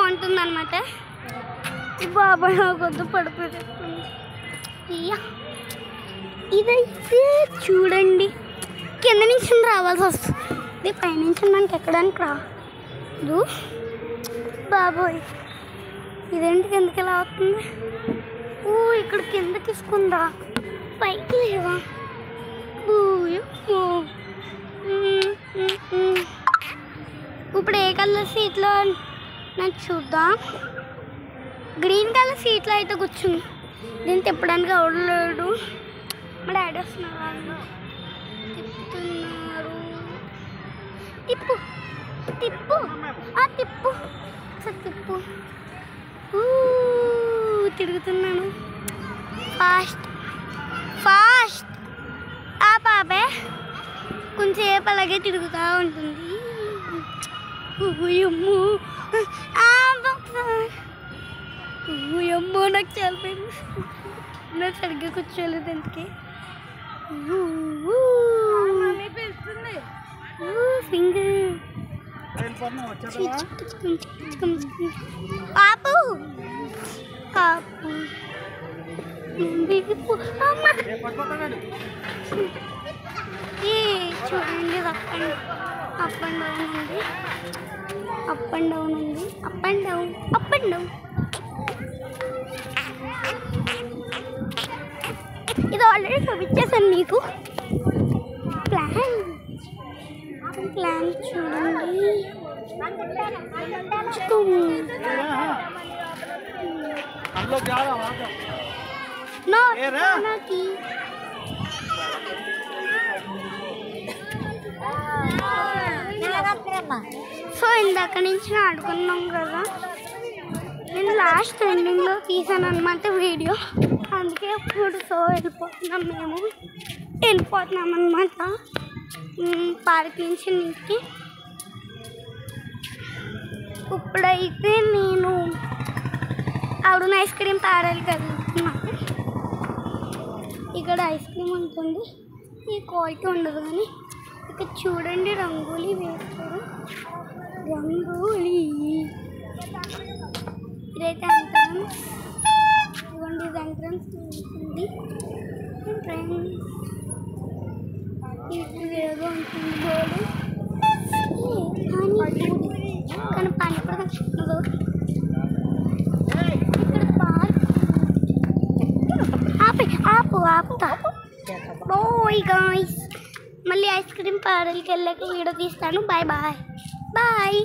బాగుంటుందన్నమాట. ఈ బాబాయ్ కొద్ది పడిపోతుంది. ఇదైతే చూడండి, కింద నుంచి రావాల్సి వస్తుంది. ఇది పైనుంచి మనకి ఎక్కడానికి రాదు. బాబోయ్ ఇదేంటి కిందకి ఎలా అవుతుంది? ఇక్కడ కింద తీసుకుందా, పైకి లేవా? ఇప్పుడు ఏ కలర్ సీట్లో నాకు చూద్దాం. గ్రీన్ కలర్ సీట్లో అయితే కూర్చుంది. దీన్ని తిప్పడానికి ఎవడలేడు. మా డాడీ వస్తున్నారు, తిప్పుతున్నారు. తిప్పు తిప్పు తిప్పు తిప్పు. తిరుగుతున్నాను ఫాస్ట్ ఫాస్ట్. ఆ బాబే కొంచెంసేపు అలాగే తిరుగుతూ ఉంటుంది. అమ్మో నాకు చాలా భయం. నాకు సరిగ్గా కూర్చోలేదు ఎందుకే. ఫింగర్ ఆపు ఆపు. చూడండి అప్ అండ్ డౌన్ ఉంది, అప్ అండ్ డౌన్ ఉంది, up and down, up and down. ఇది ఆల్రెడీ చూపించేసాను మీకు. ప్లాన్ చూడండి. సో ఇందాక నుంచి ఆడుకున్నాం కదా, నేను లాస్ట్ ఎండింగ్లో తీసాను అనమాట వీడియో. అందుకే ఇప్పుడు సో వెళ్ళిపోతున్నాం అనమాట పార్క్ నుంచి నీకు. ఇప్పుడైతే నేను అవును ఐస్ క్రీమ్ పారాలి కలుగుతున్నాను. ఇక్కడ ఐస్ క్రీమ్ ఉంటుంది, ఈ క్వాలిటీ ఉండదు. కానీ ఇక్కడ చూడండి రంగోలీ వేస్తారు. రంగోలీ ఇదైతే ఎంట్రన్స్. ఇదిగోండి ఇది ఎంట్రన్స్ ఉంటుంది. ఇది ఏదో ఉంటుంది బోర్డు. కానీ పని కూడా కనిపిస్తుందో. ఇక్కడ పార్క్. ఆపుతా. బాయ్ గాయ్స్, మళ్ళీ ఐస్ క్రీమ్ పార్లర్కి వెళ్ళాక వీడియో తీస్తాను. Bye bye bye.